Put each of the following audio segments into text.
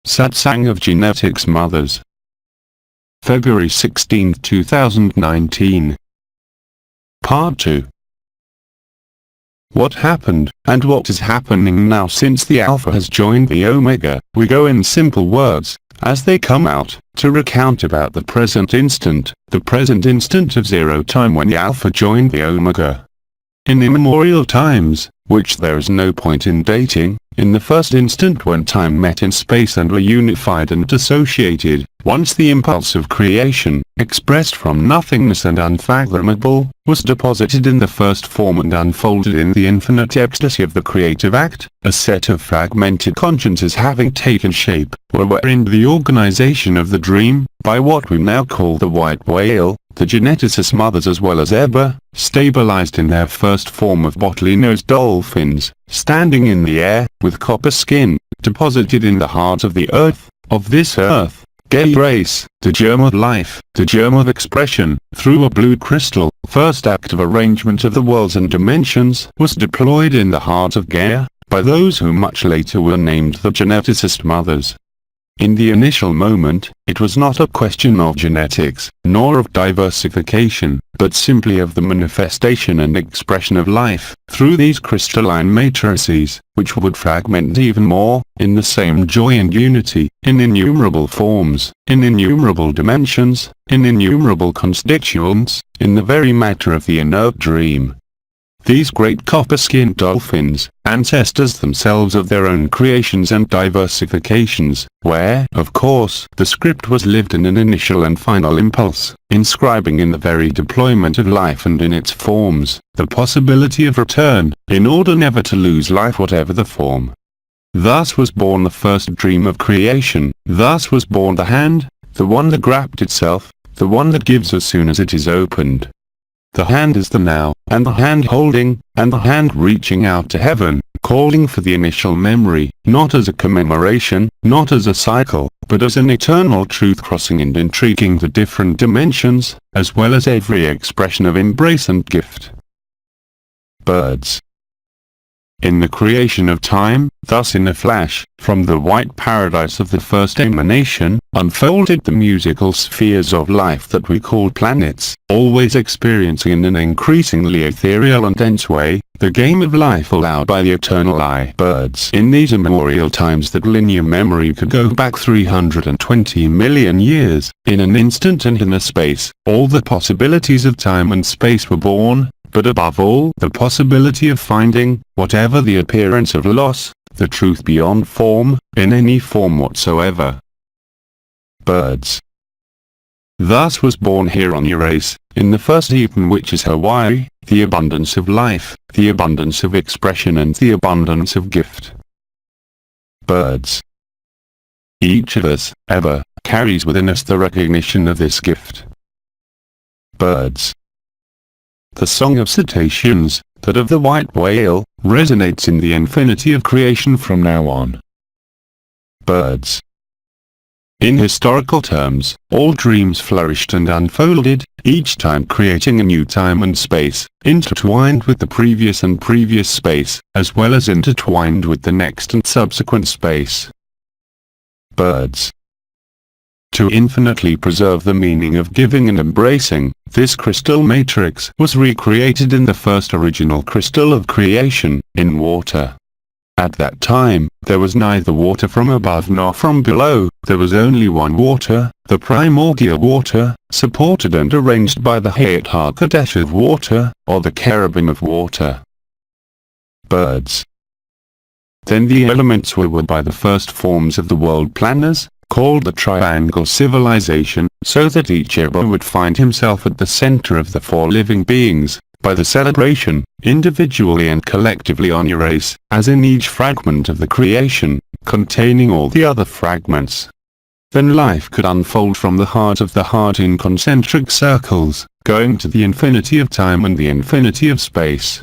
Satsang of Genetics Mothers. February 16, 2019. Part 2. What happened, and what is happening now since the Alpha has joined the Omega? We go in simple words, as they come out, to recount about the present instant of zero time when the Alpha joined the Omega. In immemorial times, which there is no point in dating, in the first instant when time met in space and were unified and dissociated, once the impulse of creation, expressed from nothingness and unfathomable, was deposited in the first form and unfolded in the infinite ecstasy of the creative act, a set of fragmented consciences having taken shape, were in the organization of the dream, by what we now call the white whale, the geneticist mothers as well as Eba, stabilized in their first form of bottlenose dolphins, standing in the air, with copper skin, deposited in the heart of the earth, of this earth, gay race, the germ of life, the germ of expression, through a blue crystal, first act of arrangement of the worlds and dimensions, was deployed in the heart of Gaia, by those who much later were named the geneticist mothers. In the initial moment, it was not a question of genetics, nor of diversification, but simply of the manifestation and expression of life, through these crystalline matrices, which would fragment even more, in the same joy and unity, in innumerable forms, in innumerable dimensions, in innumerable constituents, in the very matter of the inert dream. These great copper-skinned dolphins, ancestors themselves of their own creations and diversifications, where, of course, the script was lived in an initial and final impulse, inscribing in the very deployment of life and in its forms, the possibility of return, in order never to lose life whatever the form. Thus was born the first dream of creation, thus was born the hand, the one that grabbed itself, the one that gives as soon as it is opened. The hand is the now, and the hand holding, and the hand reaching out to heaven, calling for the initial memory, not as a commemoration, not as a cycle, but as an eternal truth crossing and intriguing the different dimensions, as well as every expression of embrace and gift. Birds. In the creation of time, thus in a flash, from the white paradise of the first emanation, unfolded the musical spheres of life that we call planets, always experiencing in an increasingly ethereal and dense way, the game of life allowed by the eternal eye. Birds. In these immemorial times that linear memory could go back 320 million years, in an instant and in a space, all the possibilities of time and space were born, but above all the possibility of finding, whatever the appearance of loss, the truth beyond form, in any form whatsoever. Birds. Thus was born here on Uranus, in the first Eden which is Hawaii, the abundance of life, the abundance of expression and the abundance of gift. Birds. Each of us, ever, carries within us the recognition of this gift. Birds. The song of cetaceans, that of the white whale, resonates in the infinity of creation from now on. Birds. In historical terms, all dreams flourished and unfolded, each time creating a new time and space, intertwined with the previous and previous space, as well as intertwined with the next and subsequent space. Birds. To infinitely preserve the meaning of giving and embracing, this crystal matrix was recreated in the first original crystal of creation, in water. At that time, there was neither water from above nor from below, there was only one water, the primordial water, supported and arranged by the Hayat HaKadosh of water, or the cherubim of water. Birds. Then the elements were by the first forms of the world planners, called the triangle civilization, so that each Eba would find himself at the center of the four living beings, by the celebration, individually and collectively on Uranus, as in each fragment of the creation, containing all the other fragments. Then life could unfold from the heart in concentric circles, going to the infinity of time and the infinity of space.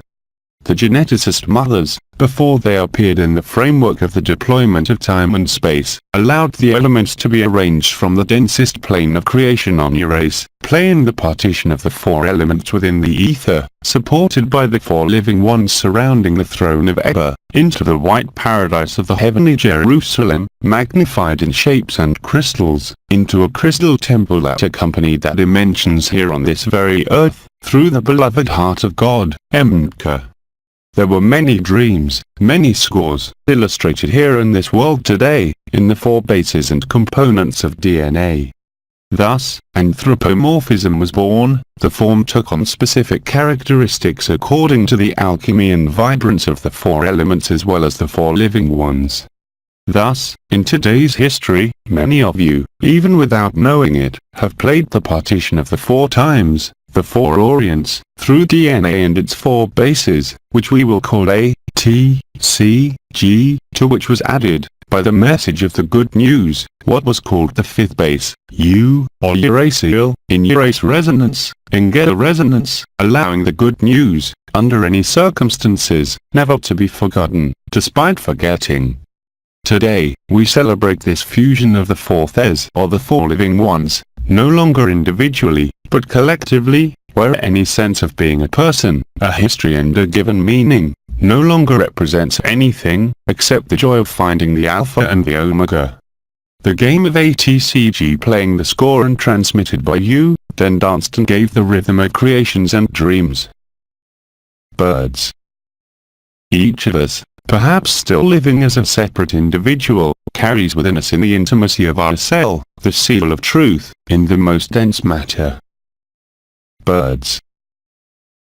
the geneticist mothers, before they appeared in the framework of the deployment of time and space, allowed the elements to be arranged from the densest plane of creation on Urace, playing the partition of the four elements within the ether, supported by the four living ones surrounding the throne of Eba, into the white paradise of the heavenly Jerusalem, magnified in shapes and crystals, into a crystal temple that accompanied the dimensions here on this very earth, through the beloved heart of God, Emka. There were many dreams, many scores, illustrated here in this world today, in the four bases and components of DNA. Thus, anthropomorphism was born, the form took on specific characteristics according to the alchemy and vibrance of the four elements as well as the four living ones. Thus, in today's history, many of you, even without knowing it, have played the partition of the four times, the four Orients, through DNA and its four bases, which we will call A, T, C, G, to which was added, by the message of the good news, what was called the fifth base, U, or Uraceal, in Urace resonance, in Geta resonance, allowing the good news, under any circumstances, never to be forgotten, despite forgetting. Today, we celebrate this fusion of the fourth Es, or the four living ones, no longer individually, but collectively, where any sense of being a person, a history and a given meaning, no longer represents anything, except the joy of finding the Alpha and the Omega. The game of ATCG playing the score and transmitted by you, then danced and gave the rhythm of creations and dreams. Birds. Each of us, perhaps still living as a separate individual, carries within us in the intimacy of our cell, the seal of truth, in the most dense matter. Birds.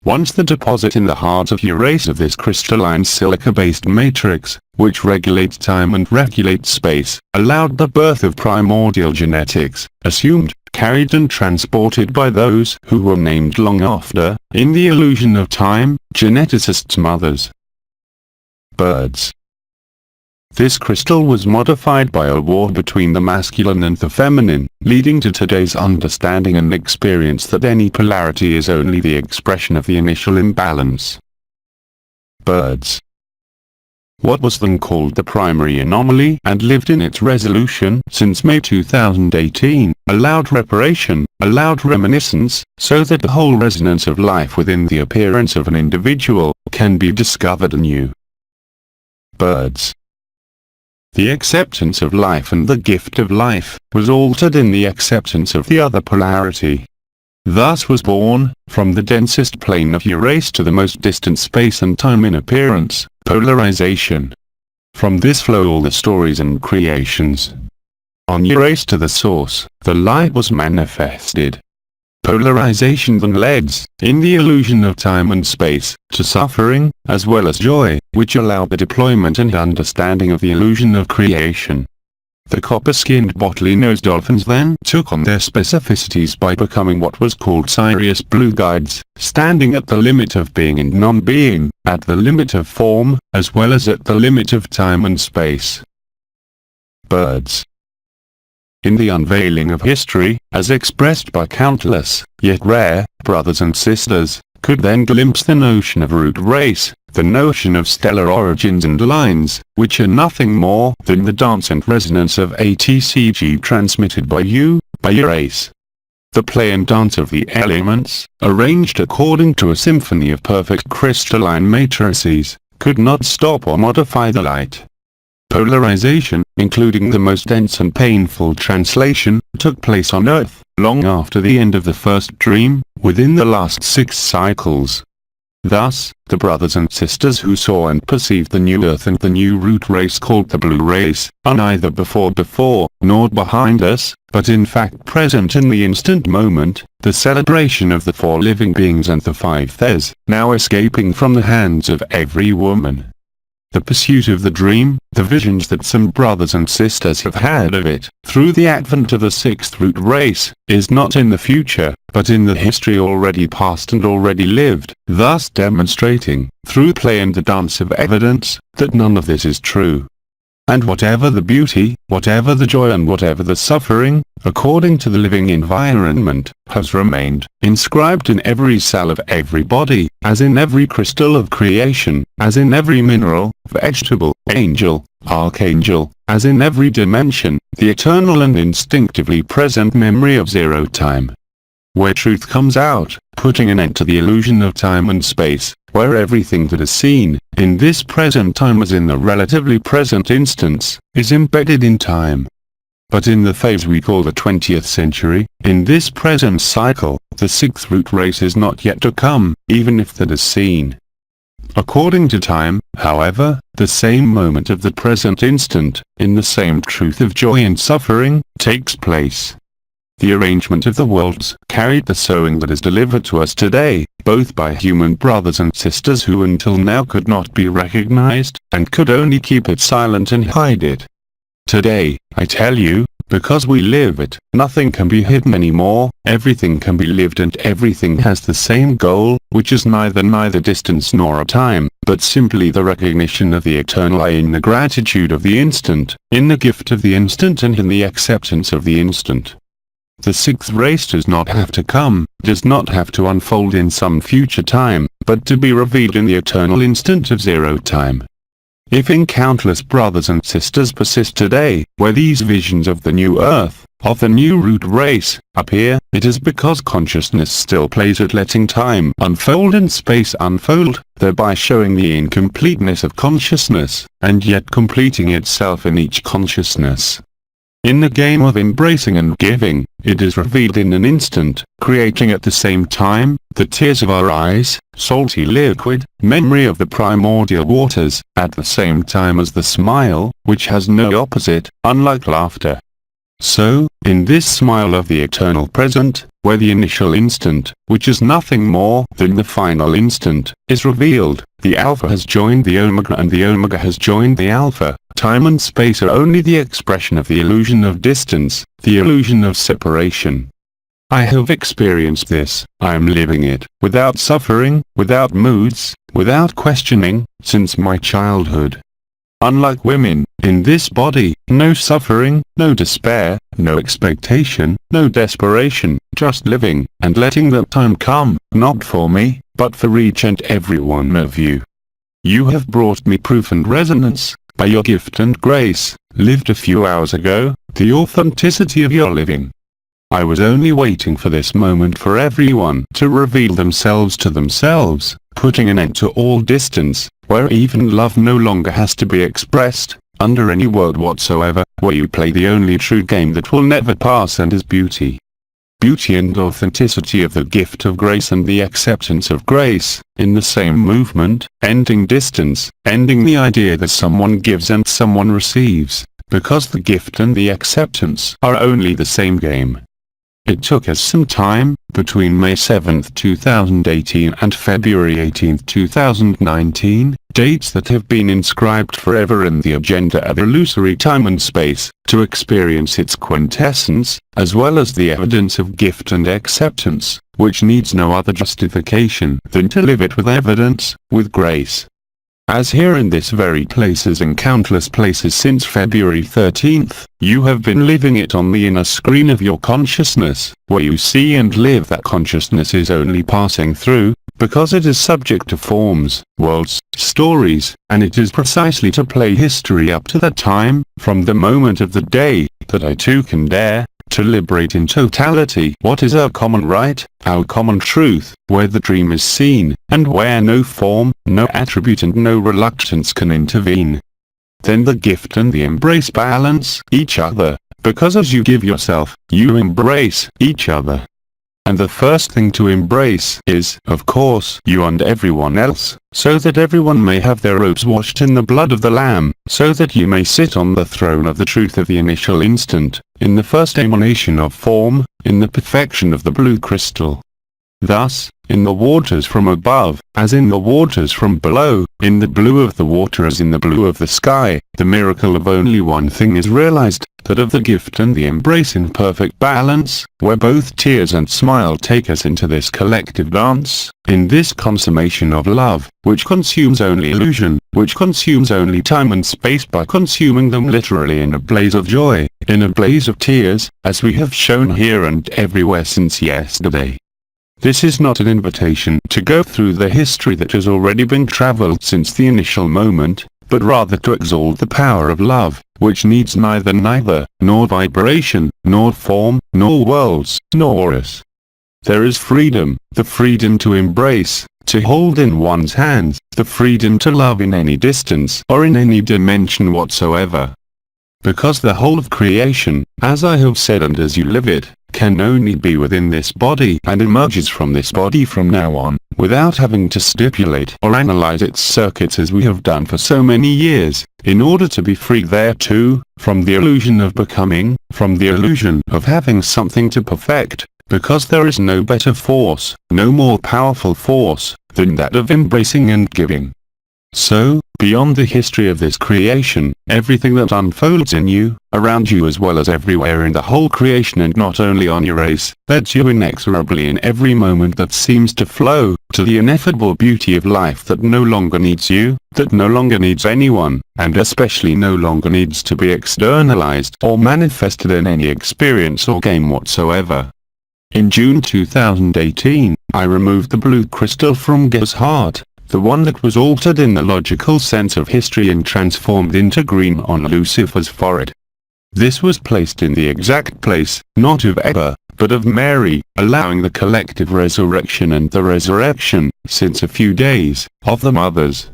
Once the deposit in the heart of Urace of this crystalline silica-based matrix, which regulates time and regulates space, allowed the birth of primordial genetics, assumed, carried and transported by those who were named long after, in the illusion of time, geneticists' mothers. Birds. This crystal was modified by a war between the masculine and the feminine, leading to today's understanding and experience that any polarity is only the expression of the initial imbalance. Birds. What was then called the primary anomaly and lived in its resolution since May 2018, allowed reparation, allowed reminiscence, so that the whole resonance of life within the appearance of an individual can be discovered anew. Birds. The acceptance of life and the gift of life was altered in the acceptance of the other polarity. Thus was born, from the densest plane of Urace to the most distant space and time in appearance, polarization. From this flow all the stories and creations. On Urace to the source, the light was manifested. Polarization then leads, in the illusion of time and space, to suffering, as well as joy, which allowed the deployment and understanding of the illusion of creation. The copper-skinned bottlenose dolphins then took on their specificities by becoming what was called Sirius Blue Guides, standing at the limit of being and non-being, at the limit of form, as well as at the limit of time and space. Birds. In the unveiling of history, as expressed by countless, yet rare, brothers and sisters, could then glimpse the notion of root race, the notion of stellar origins and lines, which are nothing more than the dance and resonance of ATCG transmitted by you, by Urace. The play and dance of the elements, arranged according to a symphony of perfect crystalline matrices, could not stop or modify the light. Polarization, including the most dense and painful translation, took place on Earth, long after the end of the first dream, within the last 6 cycles. Thus, the brothers and sisters who saw and perceived the new Earth and the new root race called the blue race, are neither before, nor behind us, but in fact present in the instant moment, the celebration of the 4 living beings and the 5 Thes, now escaping from the hands of every woman. The pursuit of the dream, the visions that some brothers and sisters have had of it, through the advent of the 6th root race, is not in the future, but in the history already past and already lived, thus demonstrating, through play and the dance of evidence, that none of this is true. and whatever the beauty, whatever the joy and whatever the suffering, according to the living environment, has remained, inscribed in every cell of every body, as in every crystal of creation, as in every mineral, vegetable, angel, archangel, as in every dimension, the eternal and instinctively present memory of zero time. Where truth comes out, putting an end to the illusion of time and space, where everything that is seen, in this present time as in the relatively present instance, is embedded in time. But in the phase we call the 20th century, in this present cycle, the sixth root race is not yet to come, even if that is seen. According to time, however, the same moment of the present instant, in the same truth of joy and suffering, takes place. The arrangement of the worlds carried the sowing that is delivered to us today, both by human brothers and sisters who until now could not be recognized, and could only keep it silent and hide it. Today, I tell you, because we live it, nothing can be hidden anymore, everything can be lived and everything has the same goal, which is neither distance nor a time, but simply the recognition of the eternal I in the gratitude of the instant, in the gift of the instant and in the acceptance of the instant. The sixth race does not have to come, does not have to unfold in some future time, but to be revealed in the eternal instant of zero time. If in countless brothers and sisters persist today, where these visions of the new earth, of the new root race, appear, it is because consciousness still plays at letting time unfold and space unfold, thereby showing the incompleteness of consciousness, and yet completing itself in each consciousness. In the game of embracing and giving, it is revealed in an instant, creating at the same time, the tears of our eyes, salty liquid, memory of the primordial waters, at the same time as the smile, which has no opposite, unlike laughter. So, in this smile of the eternal present, where the initial instant, which is nothing more than the final instant, is revealed, the Alpha has joined the Omega and the Omega has joined the Alpha. Time and space are only the expression of the illusion of distance, the illusion of separation. I have experienced this, I am living it, without suffering, without moods, without questioning, since my childhood. Unlike women, in this body, no suffering, no despair, no expectation, no desperation, just living, and letting that time come, not for me, but for each and every one of you. You have brought me proof and resonance, by your gift and grace, lived a few hours ago, the authenticity of your living. I was only waiting for this moment for everyone to reveal themselves to themselves, putting an end to all distance, where even love no longer has to be expressed, under any word whatsoever, where you play the only true game that will never pass and is beauty. Beauty and authenticity of the gift of grace and the acceptance of grace, in the same movement, ending distance, ending the idea that someone gives and someone receives, because the gift and the acceptance are only the same game. It took us some time, between May 7, 2018 and February 18, 2019, dates that have been inscribed forever in the agenda of illusory time and space, to experience its quintessence, as well as the evidence of gift and acceptance, which needs no other justification than to live it with evidence, with grace. As here in this very place as in countless places since February 13th, you have been living it on the inner screen of your consciousness, where you see and live that consciousness is only passing through, because it is subject to forms, worlds, stories, and it is precisely to play history up to that time, from the moment of the day, that I too can dare to liberate in totality what is our common right, our common truth, where the dream is seen, and where no form, no attribute and no reluctance can intervene. Then the gift and the embrace balance each other, because as you give yourself, you embrace each other. And the first thing to embrace is, of course, you and everyone else, so that everyone may have their robes washed in the blood of the Lamb, so that you may sit on the throne of the truth of the initial instant, in the first emanation of form, in the perfection of the blue crystal. Thus, in the waters from above, as in the waters from below, in the blue of the water as in the blue of the sky, the miracle of only one thing is realized, that of the gift and the embrace in perfect balance, where both tears and smile take us into this collective dance, in this consummation of love, which consumes only illusion, which consumes only time and space by consuming them literally in a blaze of joy, in a blaze of tears, as we have shown here and everywhere since yesterday. This is not an invitation to go through the history that has already been traveled since the initial moment, but rather to exalt the power of love, which needs neither, nor vibration, nor form, nor worlds, nor us. There is freedom, the freedom to embrace, to hold in one's hands, the freedom to love in any distance or in any dimension whatsoever. Because the whole of creation, as I have said and as you live it, can only be within this body and emerges from this body from now on, without having to stipulate or analyze its circuits as we have done for so many years, in order to be free thereto, from the illusion of becoming, from the illusion of having something to perfect, because there is no better force, no more powerful force, than that of embracing and giving. So, beyond the history of this creation, everything that unfolds in you, around you as well as everywhere in the whole creation and not only on your race, leads you inexorably in every moment that seems to flow, to the ineffable beauty of life that no longer needs you, that no longer needs anyone, and especially no longer needs to be externalized or manifested in any experience or game whatsoever. In June 2018, I removed the blue crystal from Ga's heart, the one that was altered in the logical sense of history and transformed into green on Lucifer's forehead. This was placed in the exact place, not of Eva, but of Mary, allowing the collective resurrection and the resurrection, since a few days, of the mothers.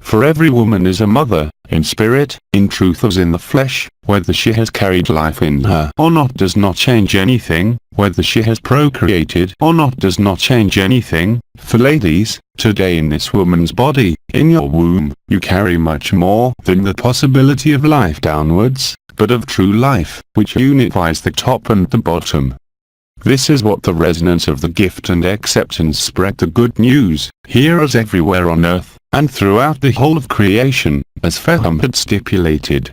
For every woman is a mother, in spirit, in truth as in the flesh, whether she has carried life in her or not does not change anything, whether she has procreated or not does not change anything. For ladies, today in this woman's body, in your womb, you carry much more than the possibility of life downwards, but of true life, which unifies the top and the bottom. This is what the resonance of the gift and acceptance spread the good news, here as everywhere on earth, and throughout the whole of creation, as Faham had stipulated.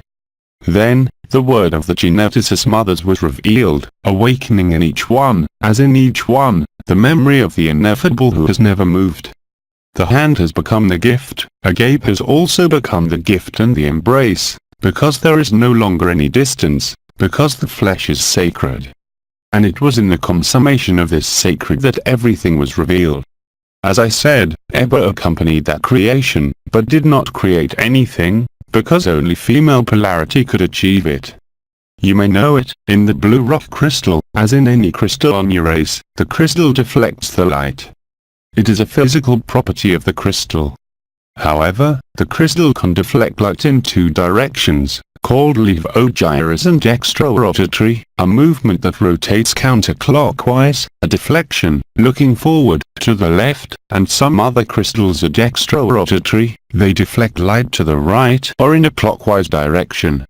Then, the word of the geneticist mothers was revealed, awakening in each one, as in each one, the memory of the ineffable who has never moved. The hand has become the gift, Agape has also become the gift and the embrace, because there is no longer any distance, because the flesh is sacred. And it was in the consummation of this sacred that everything was revealed. As I said, Eba accompanied that creation, but did not create anything, because only female polarity could achieve it. You may know it, in the blue rock crystal, as in any crystal on your race, the crystal deflects the light. It is a physical property of the crystal. However, the crystal can deflect light in two directions, called levo-gyrus and extra-rotatory, a movement that rotates counterclockwise, a deflection, looking forward, to the left, and some other crystals are extra-rotatory, they deflect light to the right or in a clockwise direction.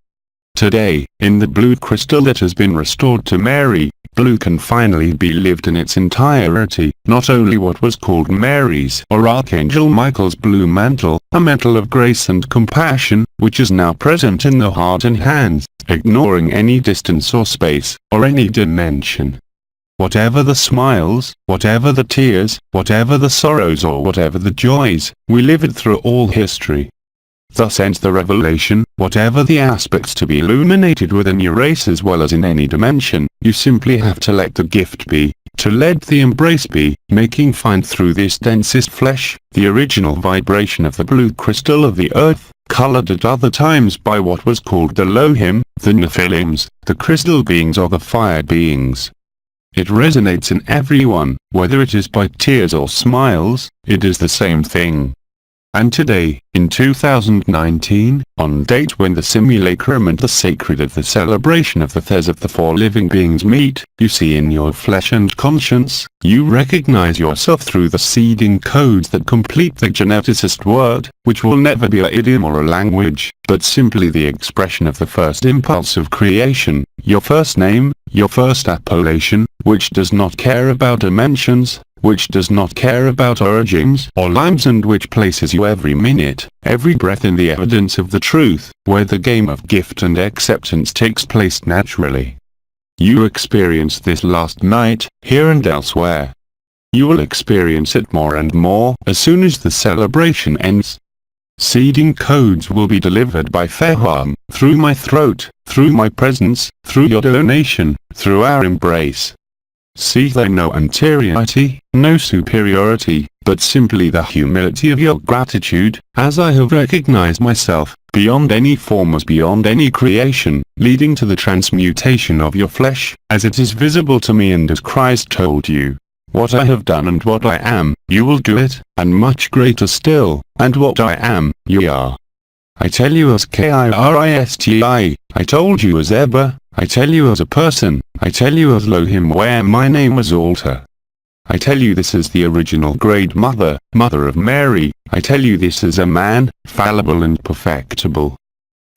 Today, in the blue crystal that has been restored to Mary, blue can finally be lived in its entirety, not only what was called Mary's or Archangel Michael's blue mantle, a mantle of grace and compassion, which is now present in the heart and hands, ignoring any distance or space, or any dimension. Whatever the smiles, whatever the tears, whatever the sorrows or whatever the joys, we live it through all history. Thus ends the revelation, whatever the aspects to be illuminated within your race as well as in any dimension, you simply have to let the gift be, to let the embrace be, making find through this densest flesh, the original vibration of the blue crystal of the earth, colored at other times by what was called the Elohim, the Nephilims, the crystal beings or the fire beings. It resonates in everyone, whether it is by tears or smiles, it is the same thing. And today, in 2019, on date when the simulacrum and the sacred of the celebration of the Thes of the four living beings meet, you see in your flesh and conscience, you recognize yourself through the seeding codes that complete the geneticist word, which will never be an idiom or a language, but simply the expression of the first impulse of creation, your first name, your first appellation, which does not care about dimensions, which does not care about origins or limes, and which places you every minute, every breath in the evidence of the truth, where the game of gift and acceptance takes place naturally. You experienced this last night, here and elsewhere. You will experience it more and more as soon as the celebration ends. Seeding codes will be delivered by Feham, through my throat, through my presence, through your donation, through our embrace. See there no anteriority, no superiority, but simply the humility of your gratitude, as I have recognized myself, beyond any forms, beyond any creation, leading to the transmutation of your flesh, as it is visible to me and as Christ told you. What I have done and what I am, you will do it, and much greater still, and what I am, you are. I tell you as Kristi, I told you as Eber, I tell you as a person, I tell you as Elohim, where my name was altar. I tell you this as the original great mother, mother of Mary, I tell you this as a man, fallible and perfectible.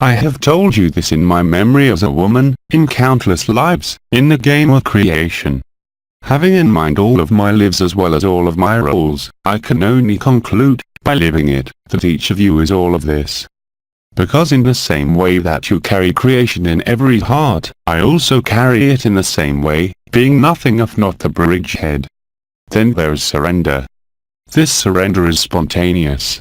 I have told you this in my memory as a woman, in countless lives, in the game of creation. Having in mind all of my lives as well as all of my roles, I can only conclude, by living it, that each of you is all of this. Because in the same way that you carry creation in every heart, I also carry it in the same way, being nothing if not the bridgehead. Then there is surrender. This surrender is spontaneous.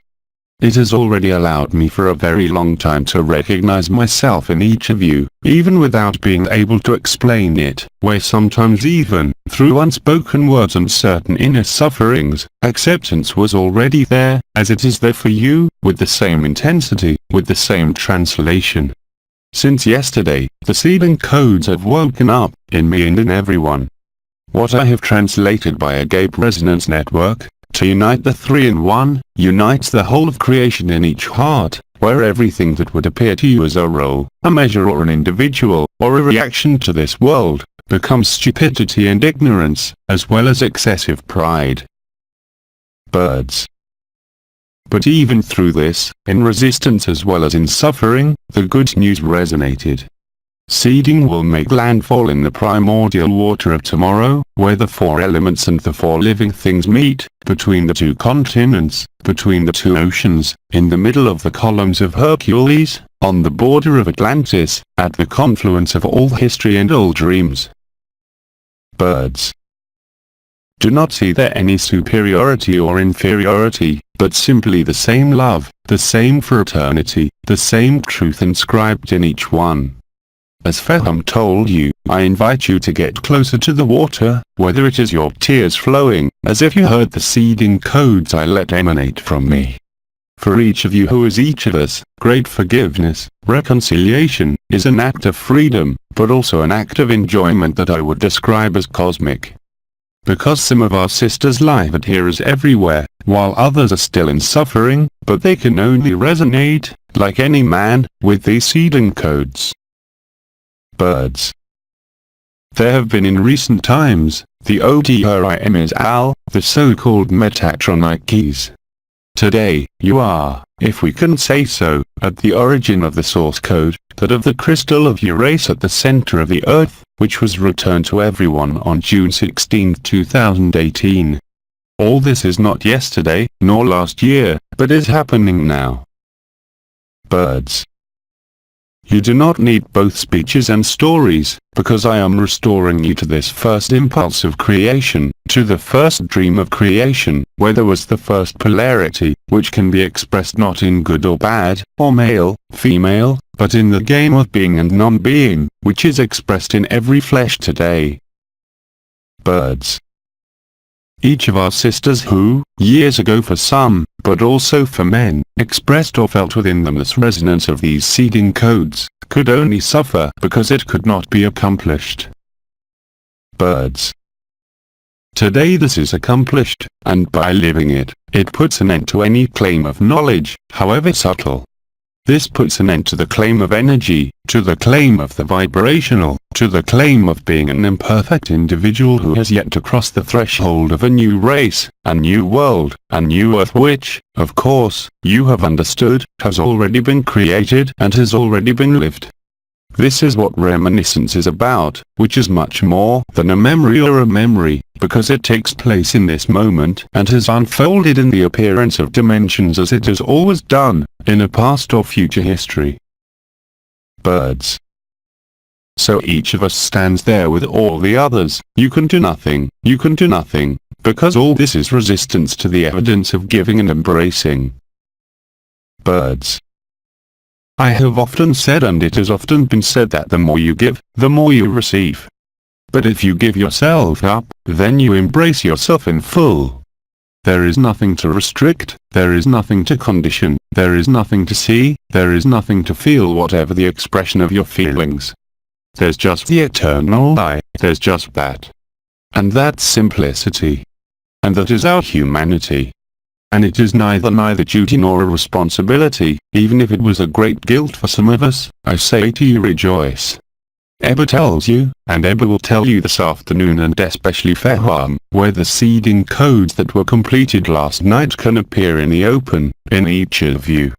It has already allowed me for a very long time to recognize myself in each of you, even without being able to explain it, where sometimes even, through unspoken words and certain inner sufferings, acceptance was already there, as it is there for you, with the same intensity, with the same translation. Since yesterday, the seeding codes have woken up, in me and in everyone. What I have translated by Agape Resonance Network, to unite the three in one, unites the whole of creation in each heart, where everything that would appear to you as a role, a measure or an individual, or a reaction to this world, becomes stupidity and ignorance, as well as excessive pride. Birds. But even through this, in resistance as well as in suffering, the good news resonated. Seeding will make landfall in the primordial water of tomorrow, where the four elements and the four living things meet, between the two continents, between the two oceans, in the middle of the columns of Hercules, on the border of Atlantis, at the confluence of all history and all dreams. Birds. Do not see there any superiority or inferiority, but simply the same love, the same fraternity, the same truth inscribed in each one. As Feham told you, I invite you to get closer to the water, whether it is your tears flowing, as if you heard the seeding codes I let emanate from me. For each of you who is each of us, great forgiveness, reconciliation, is an act of freedom, but also an act of enjoyment that I would describe as cosmic. Because some of our sisters lie but hearers everywhere, while others are still in suffering, but they can only resonate, like any man, with these seeding codes. Birds. There have been in recent times, the ODRIM is AL, the so-called Metatronic keys. Today, you are, if we can say so, at the origin of the source code, that of the crystal of Uranus at the center of the Earth, which was returned to everyone on June 16, 2018. All this is not yesterday, nor last year, but is happening now. Birds. You do not need both speeches and stories, because I am restoring you to this first impulse of creation, to the first dream of creation, where there was the first polarity, which can be expressed not in good or bad, or male, female, but in the game of being and non-being, which is expressed in every flesh today. Birds. Each of our sisters who, years ago for some, but also for men, expressed or felt within them this resonance of these seeding codes, could only suffer because it could not be accomplished. Birds. Today this is accomplished, and by living it, it puts an end to any claim of knowledge, however subtle. This puts an end to the claim of energy, to the claim of the vibrational, to the claim of being an imperfect individual who has yet to cross the threshold of a new race, a new world, a new earth which, of course, you have understood, has already been created and has already been lived. This is what reminiscence is about, which is much more than a memory or a memory, because it takes place in this moment and has unfolded in the appearance of dimensions as it has always done, in a past or future history. Birds. So each of us stands there with all the others. You can do nothing, you can do nothing, because all this is resistance to the evidence of giving and embracing. Birds. I have often said, and it has often been said, that the more you give, the more you receive. But if you give yourself up, then you embrace yourself in full. There is nothing to restrict, there is nothing to condition, there is nothing to see, there is nothing to feel whatever the expression of your feelings. There's just the eternal I, there's just that. And that's simplicity. And that is our humanity. And it is neither duty nor a responsibility, even if it was a great guilt for some of us. I say to you, rejoice. Ebba tells you, and Ebba will tell you this afternoon, and especially Feham, where the seeding codes that were completed last night can appear in the open, in each of you.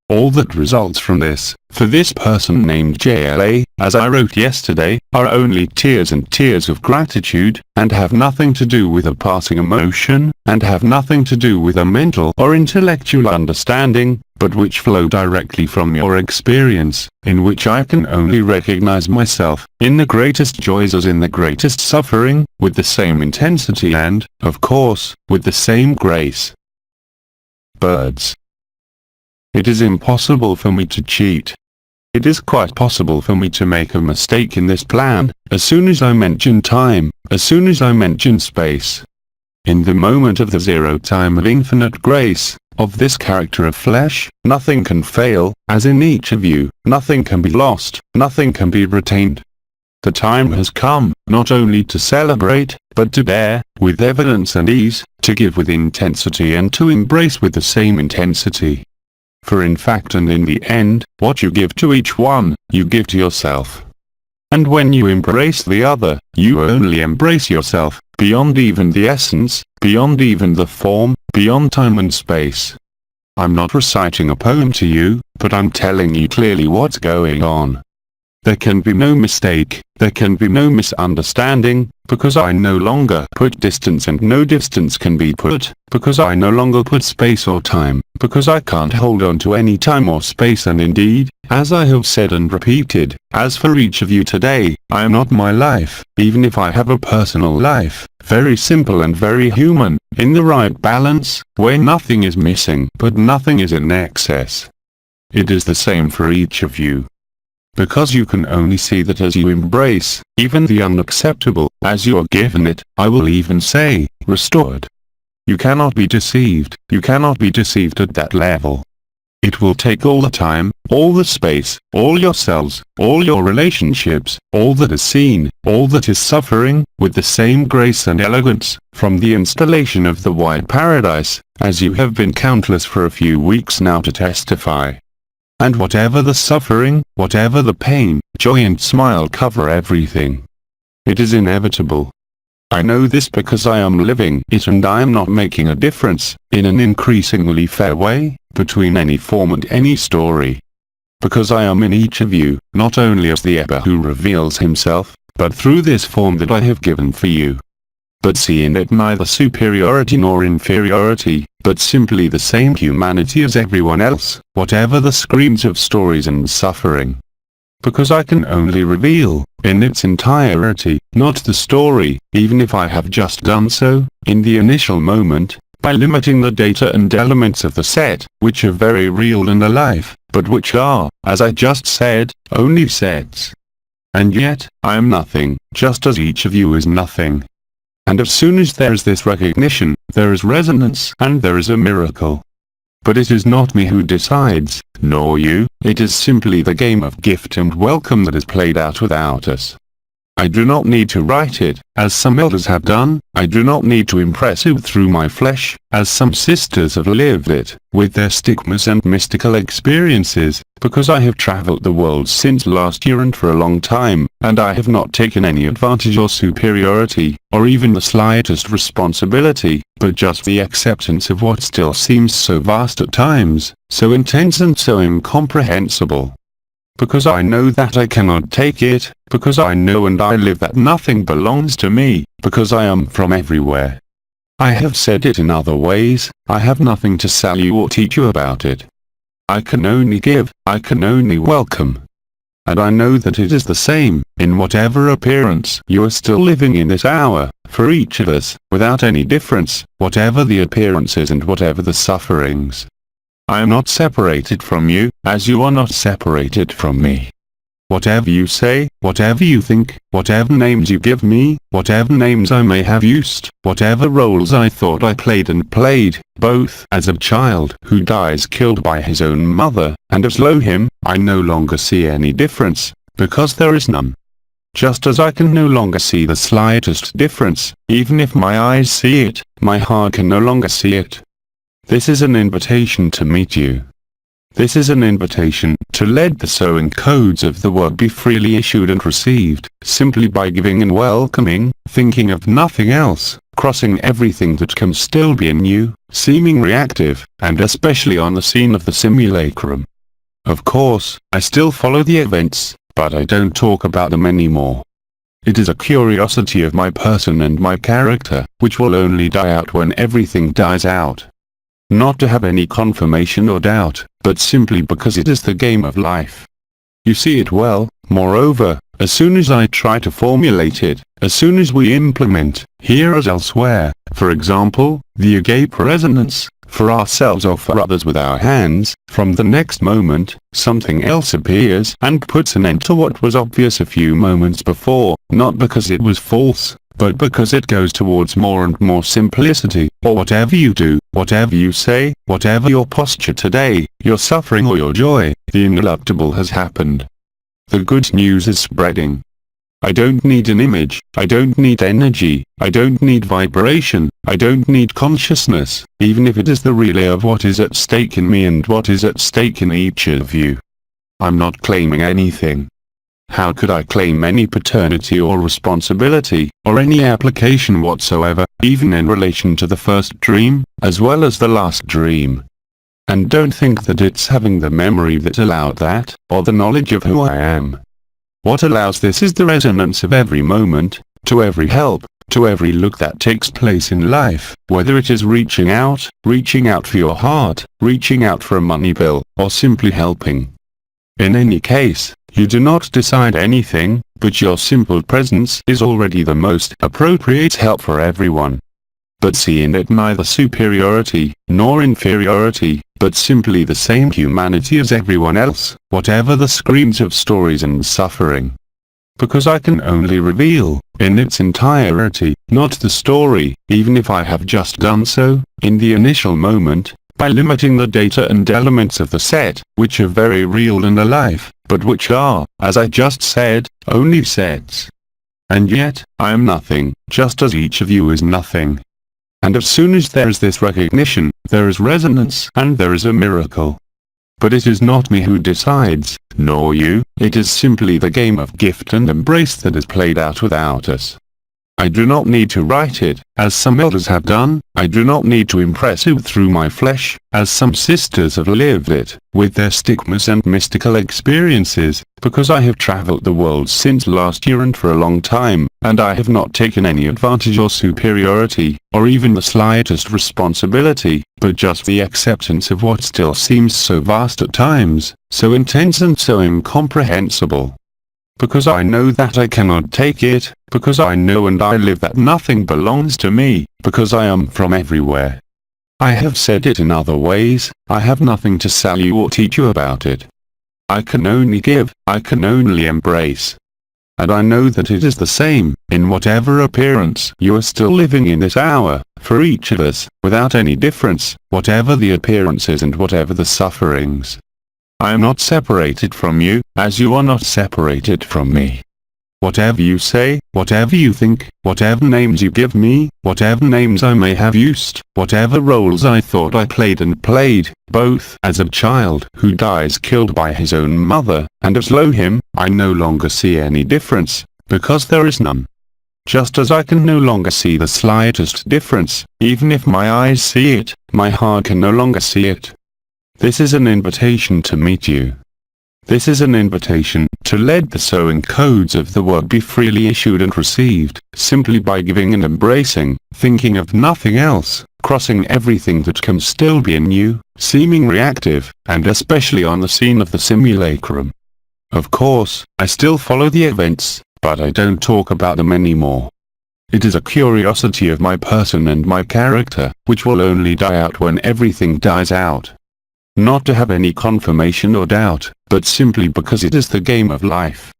All that results from this, for this person named JLA, as I wrote yesterday, are only tears and tears of gratitude, and have nothing to do with a passing emotion, and have nothing to do with a mental or intellectual understanding, but which flow directly from your experience, in which I can only recognize myself, in the greatest joys as in the greatest suffering, with the same intensity and, of course, with the same grace. Birds. It is impossible for me to cheat. It is quite possible for me to make a mistake in this plan, as soon as I mention time, as soon as I mention space. In the moment of the zero time of infinite grace, of this character of flesh, nothing can fail, as in each of you, nothing can be lost, nothing can be retained. The time has come, not only to celebrate, but to bear, with evidence and ease, to give with intensity and to embrace with the same intensity. For in fact and in the end, what you give to each one, you give to yourself. And when you embrace the other, you only embrace yourself, beyond even the essence, beyond even the form, beyond time and space. I'm not reciting a poem to you, but I'm telling you clearly what's going on. There can be no mistake, there can be no misunderstanding, because I no longer put distance and no distance can be put, because I no longer put space or time, because I can't hold on to any time or space, and indeed, as I have said and repeated, as for each of you today, I am not my life, even if I have a personal life, very simple and very human, in the right balance, where nothing is missing but nothing is in excess. It is the same for each of you. Because you can only see that as you embrace, even the unacceptable, as you are given it, I will even say, restored. You cannot be deceived, you cannot be deceived at that level. It will take all the time, all the space, all your cells, all your relationships, all that is seen, all that is suffering, with the same grace and elegance, from the installation of the white paradise, as you have been countless for a few weeks now to testify. And whatever the suffering, whatever the pain, joy and smile cover everything. It is inevitable. I know this because I am living it, and I am not making a difference, in an increasingly fair way, between any form and any story. Because I am in each of you, not only as the Ebba who reveals himself, but through this form that I have given for you. But see in it neither superiority nor inferiority, but simply the same humanity as everyone else, whatever the screams of stories and suffering. Because I can only reveal, in its entirety, not the story, even if I have just done so, in the initial moment, by limiting the data and elements of the set, which are very real and alive, but which are, as I just said, only sets. And yet, I am nothing, just as each of you is nothing. And as soon as there is this recognition, there is resonance and there is a miracle. But it is not me who decides, nor you, it is simply the game of gift and welcome that is played out without us. I do not need to write it, as some elders have done, I do not need to impress it through my flesh, as some sisters have lived it, with their stigmas and mystical experiences, because I have traveled the world since last year and for a long time, and I have not taken any advantage or superiority, or even the slightest responsibility, but just the acceptance of what still seems so vast at times, so intense and so incomprehensible. Because I know that I cannot take it, because I know and I live that nothing belongs to me, because I am from everywhere. I have said it in other ways, I have nothing to sell you or teach you about it. I can only give, I can only welcome. And I know that it is the same, in whatever appearance you are still living in this hour, for each of us, without any difference, whatever the appearances and whatever the sufferings. I am not separated from you, as you are not separated from me. Whatever you say, whatever you think, whatever names you give me, whatever names I may have used, whatever roles I thought I played, both as a child who dies killed by his own mother, and as him, I no longer see any difference, because there is none. Just as I can no longer see the slightest difference, even if my eyes see it, my heart can no longer see it. This is an invitation to meet you. This is an invitation to let the sowing codes of the word be freely issued and received, simply by giving and welcoming, thinking of nothing else, crossing everything that can still be in you, seeming reactive, and especially on the scene of the simulacrum. Of course, I still follow the events, but I don't talk about them anymore. It is a curiosity of my person and my character, which will only die out when everything dies out. Not to have any confirmation or doubt, but simply because it is the game of life. You see it well, moreover, as soon as I try to formulate it, as soon as we implement, here as elsewhere, for example, the Agape resonance, for ourselves or for others with our hands, from the next moment, something else appears and puts an end to what was obvious a few moments before, not because it was false, but because it goes towards more and more simplicity, or whatever you do, whatever you say, whatever your posture today, your suffering or your joy, the ineluctable has happened. The good news is spreading. I don't need an image, I don't need energy, I don't need vibration, I don't need consciousness, even if it is the relay of what is at stake in me and what is at stake in each of you. I'm not claiming anything. How could I claim any paternity or responsibility, or any application whatsoever, even in relation to the first dream, as well as the last dream? And don't think that it's having the memory that allowed that, or the knowledge of who I am. What allows this is the resonance of every moment, to every help, to every look that takes place in life, whether it is reaching out for your heart, reaching out for a money bill, or simply helping. In any case, you do not decide anything, but your simple presence is already the most appropriate help for everyone. But see in it neither superiority, nor inferiority, but simply the same humanity as everyone else, whatever the screams of stories and suffering. Because I can only reveal, in its entirety, not the story, even if I have just done so, in the initial moment, by limiting the data and elements of the set, which are very real and alive, but which are, as I just said, only sets. And yet, I am nothing, just as each of you is nothing. And as soon as there is this recognition, there is resonance and there is a miracle. But it is not me who decides, nor you, it is simply the game of gift and embrace that is played out without us. I do not need to write it, as some elders have done, I do not need to impress it through my flesh, as some sisters have lived it, with their stigmas and mystical experiences, because I have traveled the world since last year and for a long time, and I have not taken any advantage or superiority, or even the slightest responsibility, but just the acceptance of what still seems so vast at times, so intense and so incomprehensible. Because I know that I cannot take it, because I know and I live that nothing belongs to me, because I am from everywhere. I have said it in other ways, I have nothing to sell you or teach you about it. I can only give, I can only embrace. And I know that it is the same, in whatever appearance you are still living in this hour, for each of us, without any difference, whatever the appearances and whatever the sufferings. I am not separated from you, as you are not separated from me. Whatever you say, whatever you think, whatever names you give me, whatever names I may have used, whatever roles I thought I played, both as a child who dies killed by his own mother, and as him, I no longer see any difference, because there is none. Just as I can no longer see the slightest difference, even if my eyes see it, my heart can no longer see it. This is an invitation to meet you. This is an invitation to let the sewing codes of the word be freely issued and received, simply by giving and embracing, thinking of nothing else, crossing everything that can still be in you, seeming reactive, and especially on the scene of the simulacrum. Of course, I still follow the events, but I don't talk about them anymore. It is a curiosity of my person and my character, which will only die out when everything dies out. Not to have any confirmation or doubt, but simply because it is the game of life.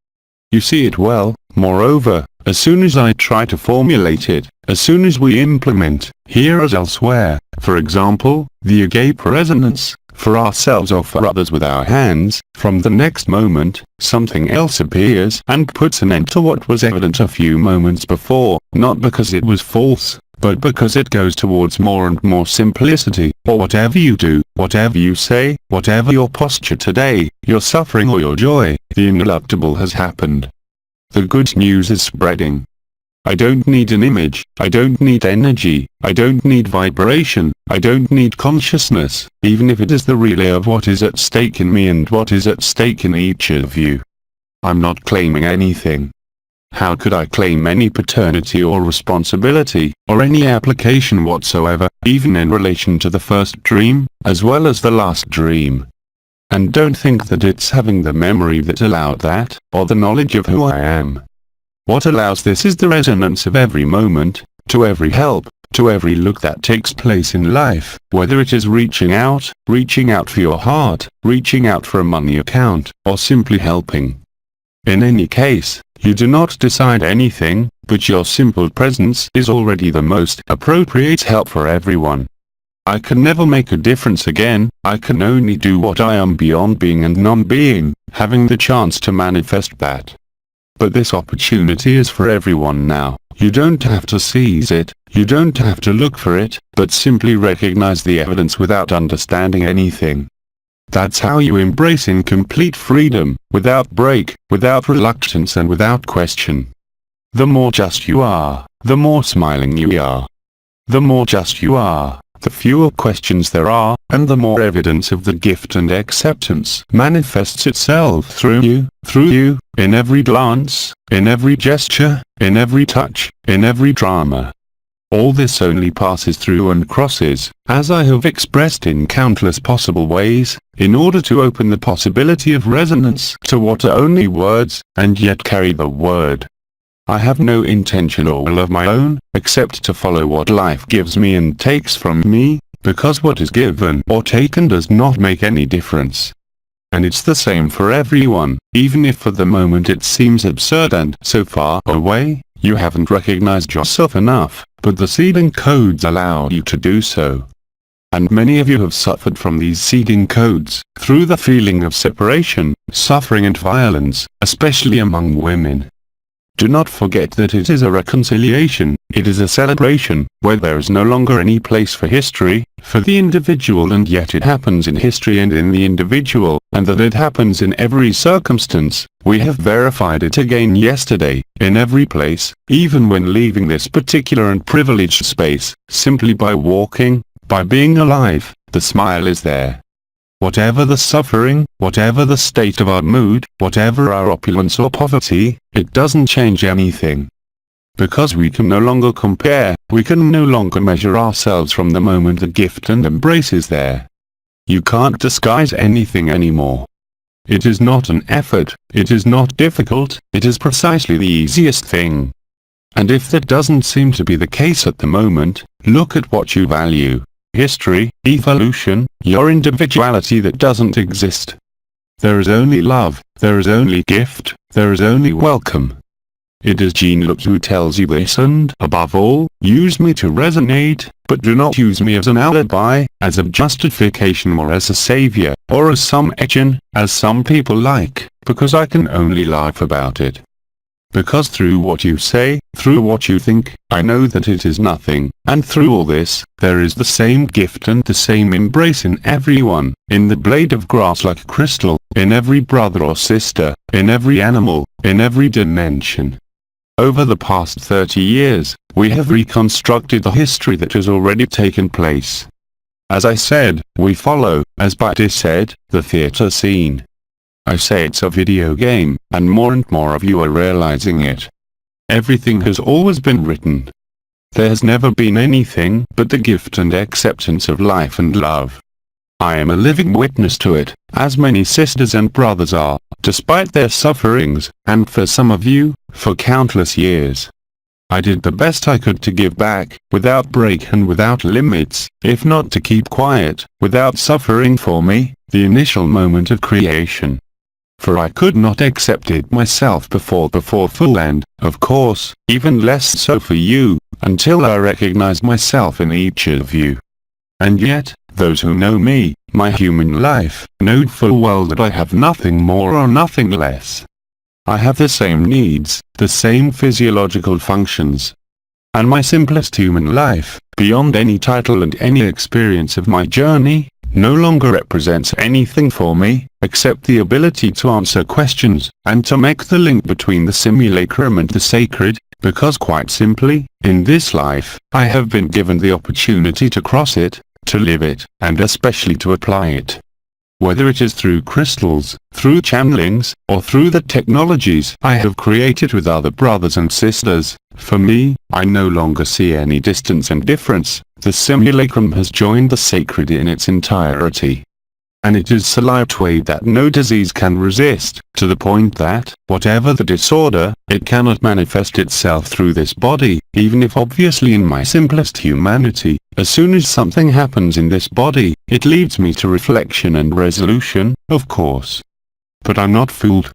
You see it well, moreover, as soon as I try to formulate it, as soon as we implement, here as elsewhere, for example, the Agape resonance, for ourselves or for others with our hands, from the next moment, something else appears and puts an end to what was evident a few moments before, not because it was false, but because it goes towards more and more simplicity, or whatever you do, whatever you say, whatever your posture today, your suffering or your joy, the ineluctable has happened. The good news is spreading. I don't need an image, I don't need energy, I don't need vibration, I don't need consciousness, even if it is the relay of what is at stake in me and what is at stake in each of you. I'm not claiming anything. How could I claim any paternity or responsibility, or any application whatsoever, even in relation to the first dream, as well as the last dream? And don't think that it's having the memory that allowed that, or the knowledge of who I am. What allows this is the resonance of every moment, to every help, to every look that takes place in life, whether it is reaching out for your heart, reaching out for a money account, or simply helping. In any case, you do not decide anything, but your simple presence is already the most appropriate help for everyone. I can never make a difference again, I can only do what I am beyond being and non-being, having the chance to manifest that. But this opportunity is for everyone now. You don't have to seize it, you don't have to look for it, but simply recognize the evidence without understanding anything. That's how you embrace in complete freedom, without break, without reluctance and without question. The more just you are, the more smiling you are. The more just you are, the fewer questions there are, and the more evidence of the gift and acceptance manifests itself through you, in every glance, in every gesture, in every touch, in every drama. All this only passes through and crosses, as I have expressed in countless possible ways, in order to open the possibility of resonance to what are only words, and yet carry the word. I have no intention or will of my own, except to follow what life gives me and takes from me, because what is given or taken does not make any difference. And it's the same for everyone, even if for the moment it seems absurd and so far away, you haven't recognized yourself enough, but the seeding codes allow you to do so. And many of you have suffered from these seeding codes, through the feeling of separation, suffering and violence, especially among women. Do not forget that it is a reconciliation, it is a celebration, where there is no longer any place for history, for the individual, and yet it happens in history and in the individual, and that it happens in every circumstance. We have verified it again yesterday, in every place, even when leaving this particular and privileged space, simply by walking, by being alive, the smile is there. Whatever the suffering, whatever the state of our mood, whatever our opulence or poverty, it doesn't change anything. Because we can no longer compare, we can no longer measure ourselves from the moment the gift and embrace is there. You can't disguise anything anymore. It is not an effort, it is not difficult, it is precisely the easiest thing. And if that doesn't seem to be the case at the moment, look at what you value. History, evolution, your individuality that doesn't exist. There is only love, there is only gift, there is only welcome. It is Jean-Luc who tells you this, and, above all, use me to resonate, but do not use me as an alibi, as a justification or as a savior, or as some etching, as some people like, because I can only laugh about it. Because through what you say, through what you think, I know that it is nothing, and through all this, there is the same gift and the same embrace in everyone, in the blade of grass like crystal, in every brother or sister, in every animal, in every dimension. Over the past 30 years, we have reconstructed the history that has already taken place. As I said, we follow, as IDADE said, the theater scene. I say it's a video game, and more of you are realizing it. Everything has always been written. There has never been anything but the gift and acceptance of life and love. I am a living witness to it, as many sisters and brothers are, despite their sufferings, and for some of you, for countless years. I did the best I could to give back, without break and without limits, if not to keep quiet, without suffering for me, the initial moment of creation. For I could not accept it myself before full and, of course, even less so for you, until I recognized myself in each of you. And yet, those who know me, my human life, know full well that I have nothing more or nothing less. I have the same needs, the same physiological functions. And my simplest human life, beyond any title and any experience of my journey, no longer represents anything for me, except the ability to answer questions, and to make the link between the simulacrum and the sacred, because quite simply, in this life, I have been given the opportunity to cross it, to live it, and especially to apply it. Whether it is through crystals, through channelings, or through the technologies I have created with other brothers and sisters, for me, I no longer see any distance and difference. The simulacrum has joined the sacred in its entirety. And it is so lightweight that no disease can resist, to the point that, whatever the disorder, it cannot manifest itself through this body, even if obviously in my simplest humanity, as soon as something happens in this body, it leads me to reflection and resolution, of course. But I'm not fooled.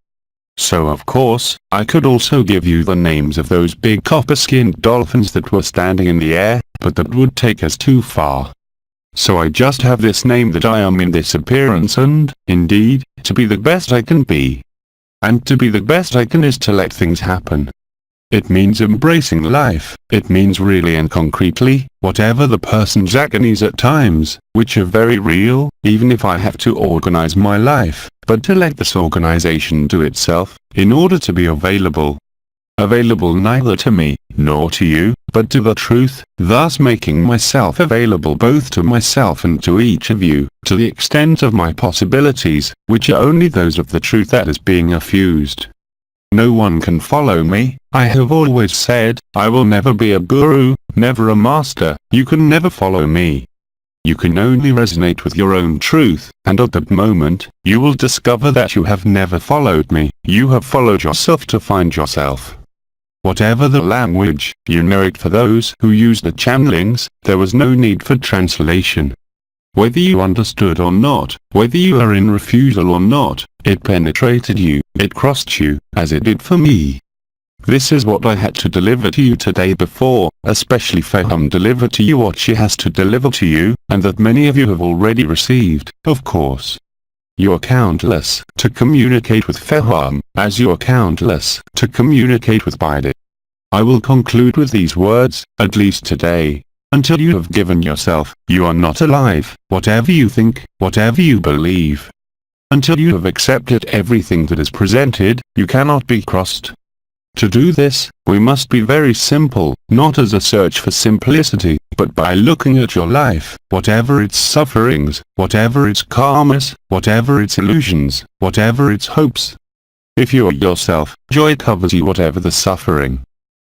So of course, I could also give you the names of those big copper-skinned dolphins that were standing in the air, but that would take us too far. So I just have this name that I am in this appearance and, indeed, to be the best I can be. And to be the best I can is to let things happen. It means embracing life, it means really and concretely, whatever the person's agonies at times, which are very real, even if I have to organize my life, but to let this organization do itself, in order to be available. Available neither to me, nor to you, but to the truth, thus making myself available both to myself and to each of you, to the extent of my possibilities, which are only those of the truth that is being effused. No one can follow me. I have always said, I will never be a guru, never a master. You can never follow me. You can only resonate with your own truth, and at that moment, you will discover that you have never followed me. You have followed yourself to find yourself. Whatever the language, you know it. For those who use the channelings, there was no need for translation. Whether you understood or not, whether you are in refusal or not, it penetrated you, it crossed you, as it did for me. This is what I had to deliver to you today before, especially Fehum deliver to you what she has to deliver to you, and that many of you have already received, of course. You are countless to communicate with Fehum, as you are countless to communicate with IDADE. I will conclude with these words, at least today. Until you have given yourself, you are not alive, whatever you think, whatever you believe. Until you have accepted everything that is presented, you cannot be crossed. To do this, we must be very simple, not as a search for simplicity, but by looking at your life, whatever its sufferings, whatever its karmas, whatever its illusions, whatever its hopes. If you are yourself, joy covers you whatever the suffering.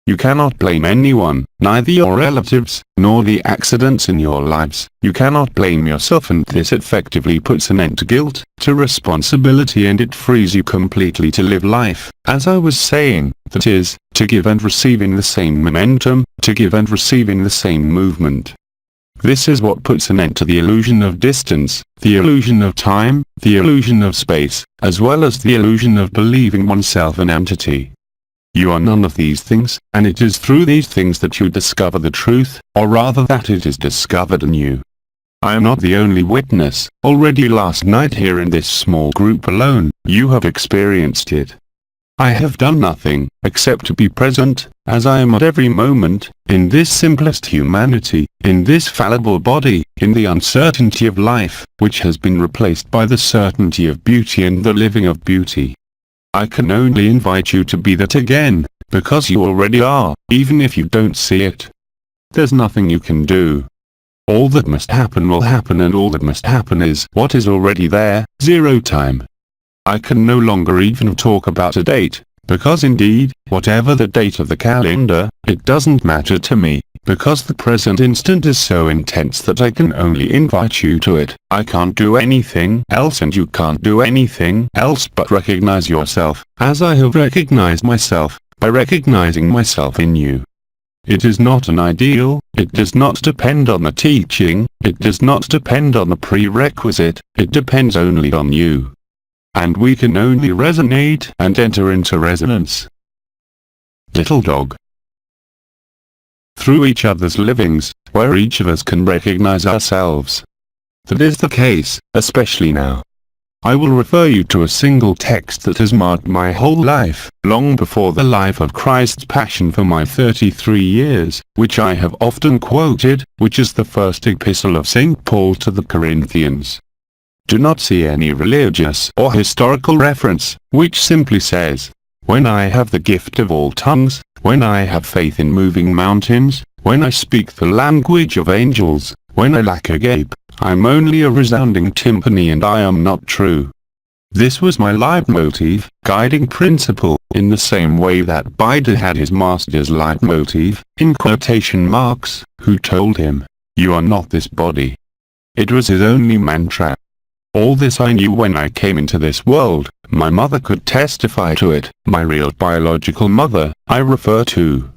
You cannot blame anyone, neither your relatives, nor the accidents in your lives. You cannot blame yourself, and this effectively puts an end to guilt, to responsibility, and it frees you completely to live life, as I was saying, that is, to give and receive in the same momentum, to give and receive in the same movement. This is what puts an end to the illusion of distance, the illusion of time, the illusion of space, as well as the illusion of believing oneself an entity. You are none of these things, and it is through these things that you discover the truth, or rather that it is discovered in you. I am not the only witness. Already last night here in this small group alone, you have experienced it. I have done nothing, except to be present, as I am at every moment, in this simplest humanity, in this fallible body, in the uncertainty of life, which has been replaced by the certainty of beauty and the living of beauty. I can only invite you to be that again, because you already are, even if you don't see it. There's nothing you can do. All that must happen will happen, and all that must happen is what is already there, zero time. I can no longer even talk about a date, because indeed, whatever the date of the calendar, it doesn't matter to me, because the present instant is so intense that I can only invite you to it. I can't do anything else and you can't do anything else but recognize yourself, as I have recognized myself, by recognizing myself in you. It is not an ideal, it does not depend on the teaching, it does not depend on the prerequisite, it depends only on you. And we can only resonate and enter into resonance. Little dog. Through each other's livings, where each of us can recognize ourselves. That is the case, especially now. I will refer you to a single text that has marked my whole life, long before the life of Christ's passion for my 33 years, which I have often quoted, which is the first epistle of St. Paul to the Corinthians. Do not see any religious or historical reference, which simply says, when I have the gift of all tongues, when I have faith in moving mountains, when I speak the language of angels, when I lack agape, I'm only a resounding timpani and I am not true. This was my leitmotif, guiding principle, in the same way that IDADE had his master's leitmotif, in quotation marks, who told him, you are not this body. It was his only mantra. All this I knew when I came into this world, my mother could testify to it, my real biological mother, I refer to.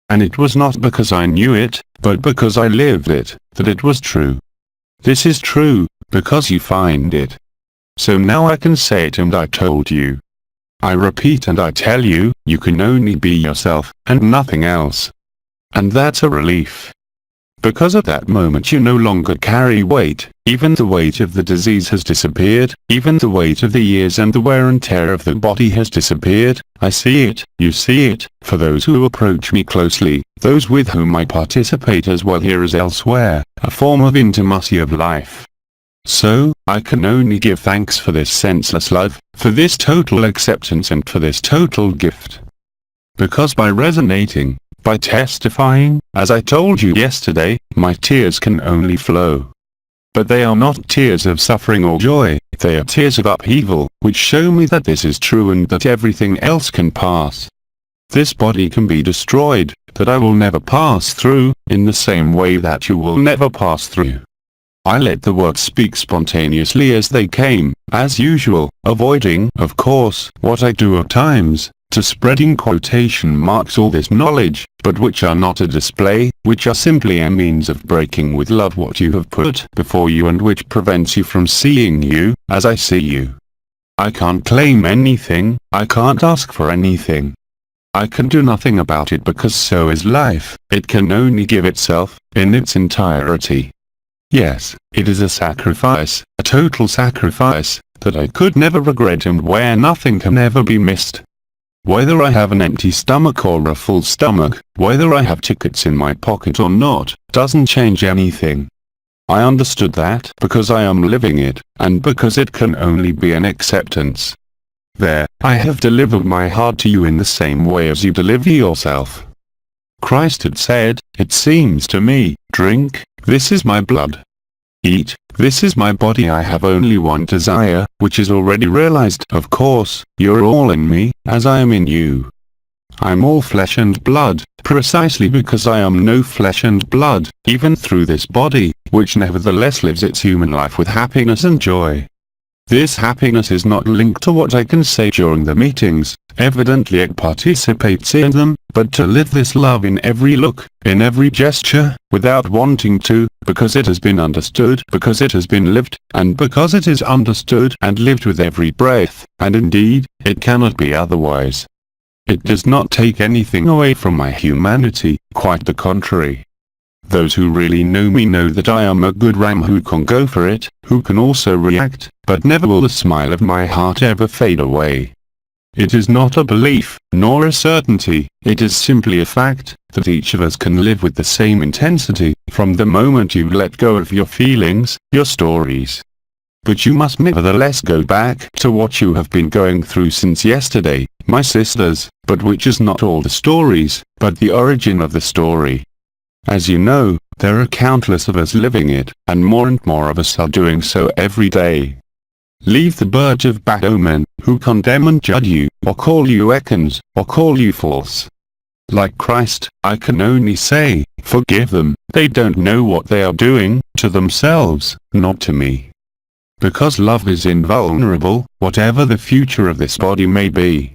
And it was not because I knew it, but because I lived it, that it was true. This is true, because you find it. So now I can say it and I told you. I repeat and I tell you, you can only be yourself, and nothing else. And that's a relief. Because at that moment you no longer carry weight, even the weight of the disease has disappeared, even the weight of the years and the wear and tear of the body has disappeared. I see it, you see it, for those who approach me closely, those with whom I participate as well here as elsewhere, a form of intimacy of life. So, I can only give thanks for this senseless love, for this total acceptance and for this total gift. Because by resonating, by testifying, as I told you yesterday, my tears can only flow. But they are not tears of suffering or joy, they are tears of upheaval, which show me that this is true and that everything else can pass. This body can be destroyed, that I will never pass through, in the same way that you will never pass through. I let the words speak spontaneously as they came, as usual, avoiding, of course, what I do at times, to spread in quotation marks all this knowledge, but which are not a display, which are simply a means of breaking with love what you have put before you and which prevents you from seeing you, as I see you. I can't claim anything, I can't ask for anything. I can do nothing about it because so is life, it can only give itself, in its entirety. Yes, it is a sacrifice, a total sacrifice, that I could never regret and where nothing can ever be missed. Whether I have an empty stomach or a full stomach, whether I have tickets in my pocket or not, doesn't change anything. I understood that because I am living it, and because it can only be an acceptance. There, I have delivered my heart to you in the same way as you deliver yourself. Christ had said, it seems to me, drink, this is my blood. Eat, this is my body. I have only one desire, which is already realized. Of course, you're all in me, as I am in you. I'm all flesh and blood, precisely because I am no flesh and blood, even through this body, which nevertheless lives its human life with happiness and joy. This happiness is not linked to what I can say during the meetings, evidently it participates in them, but to live this love in every look, in every gesture, without wanting to, because it has been understood, because it has been lived, and because it is understood and lived with every breath, and indeed, it cannot be otherwise. It does not take anything away from my humanity, quite the contrary. Those who really know me know that I am a good ram who can go for it, who can also react, but never will the smile of my heart ever fade away. It is not a belief, nor a certainty, it is simply a fact, that each of us can live with the same intensity, from the moment you let go of your feelings, your stories. But you must nevertheless go back to what you have been going through since yesterday, my sisters, but which is not all the stories, but the origin of the story. As you know, there are countless of us living it, and more of us are doing so every day. Leave the bird of bad omen, who condemn and judge you, or call you icons, or call you false. Like Christ, I can only say, forgive them, they don't know what they are doing, to themselves, not to me. Because love is invulnerable, whatever the future of this body may be.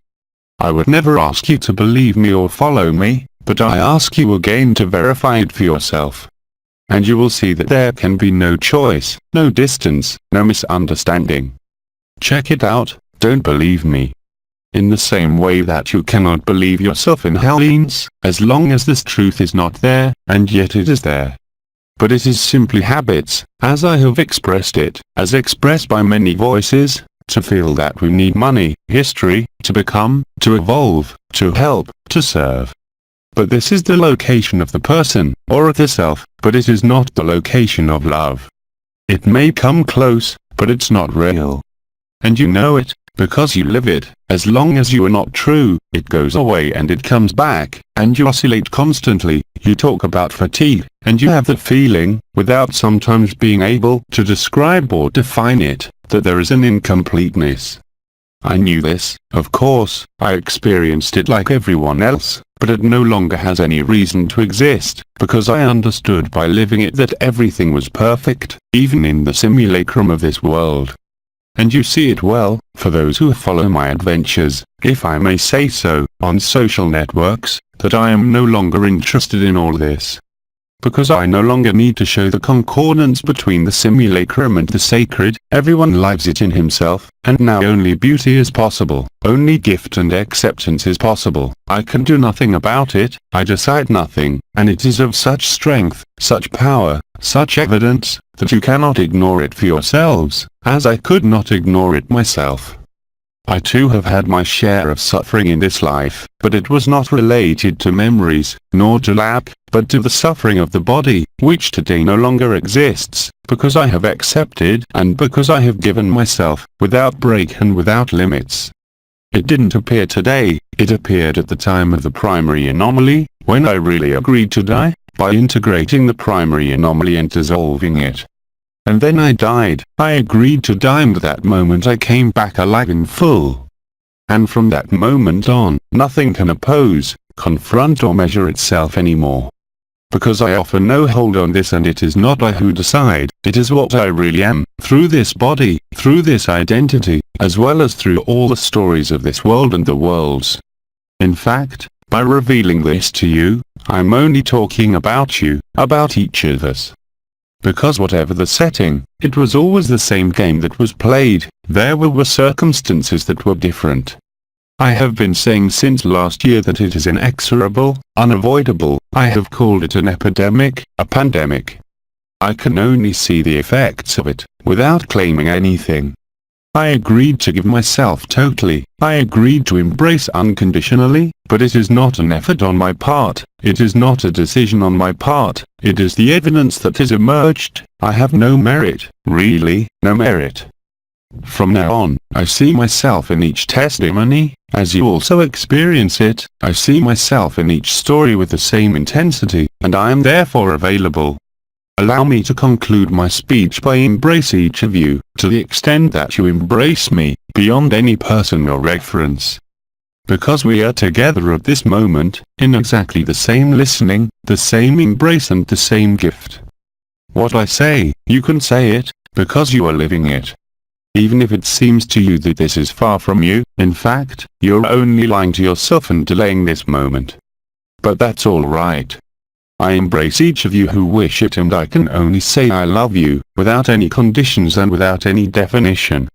I would never ask you to believe me or follow me, but I ask you again to verify it for yourself. And you will see that there can be no choice, no distance, no misunderstanding. Check it out, don't believe me. In the same way that you cannot believe yourself in Hellenes, as long as this truth is not there, and yet it is there. But it is simply habits, as I have expressed it, as expressed by many voices, to feel that we need money, history, to become, to evolve, to help, to serve. But this is the location of the person, or of the self, but it is not the location of love. It may come close, but it's not real. And you know it, because you live it. As long as you are not true, it goes away and it comes back, and you oscillate constantly. You talk about fatigue, and you have the feeling, without sometimes being able to describe or define it, that there is an incompleteness. I knew this, of course, I experienced it like everyone else, but it no longer has any reason to exist, because I understood by living it that everything was perfect, even in the simulacrum of this world. And you see it well, for those who follow my adventures, if I may say so, on social networks, that I am no longer interested in all this. Because I no longer need to show the concordance between the simulacrum and the sacred. Everyone lives it in himself, and now only beauty is possible, only gift and acceptance is possible. I can do nothing about it, I decide nothing, and it is of such strength, such power, such evidence, that you cannot ignore it for yourselves, as I could not ignore it myself. I too have had my share of suffering in this life, but it was not related to memories, nor to lack, but to the suffering of the body, which today no longer exists, because I have accepted and because I have given myself, without break and without limits. It didn't appear today, it appeared at the time of the primary anomaly, when I really agreed to die, by integrating the primary anomaly and dissolving it. And then I died. I agreed to die, and at that moment I came back alive in full. And from that moment on, nothing can oppose, confront or measure itself anymore. Because I offer no hold on this, and it is not I who decide, it is what I really am, through this body, through this identity, as well as through all the stories of this world and the worlds. In fact, by revealing this to you, I'm only talking about you, about each of us. Because whatever the setting, it was always the same game that was played. There were circumstances that were different. I have been saying since last year that it is inexorable, unavoidable. I have called it an epidemic, a pandemic. I can only see the effects of it, without claiming anything. I agreed to give myself totally, I agreed to embrace unconditionally, but it is not an effort on my part, it is not a decision on my part, it is the evidence that has emerged. I have no merit, really, no merit. From now on, I see myself in each testimony, as you also experience it. I see myself in each story with the same intensity, and I am therefore available. Allow me to conclude my speech by embrace each of you, to the extent that you embrace me, beyond any personal reference. Because we are together at this moment, in exactly the same listening, the same embrace and the same gift. What I say, you can say it, because you are living it. Even if it seems to you that this is far from you, in fact, you're only lying to yourself and delaying this moment. But that's all right. I embrace each of you who wish it, and I can only say I love you, without any conditions and without any definition.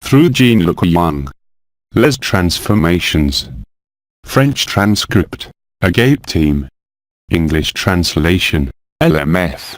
Through Jean-Luc Young. Les Transformations. French transcript. Agape team. English translation. LMF.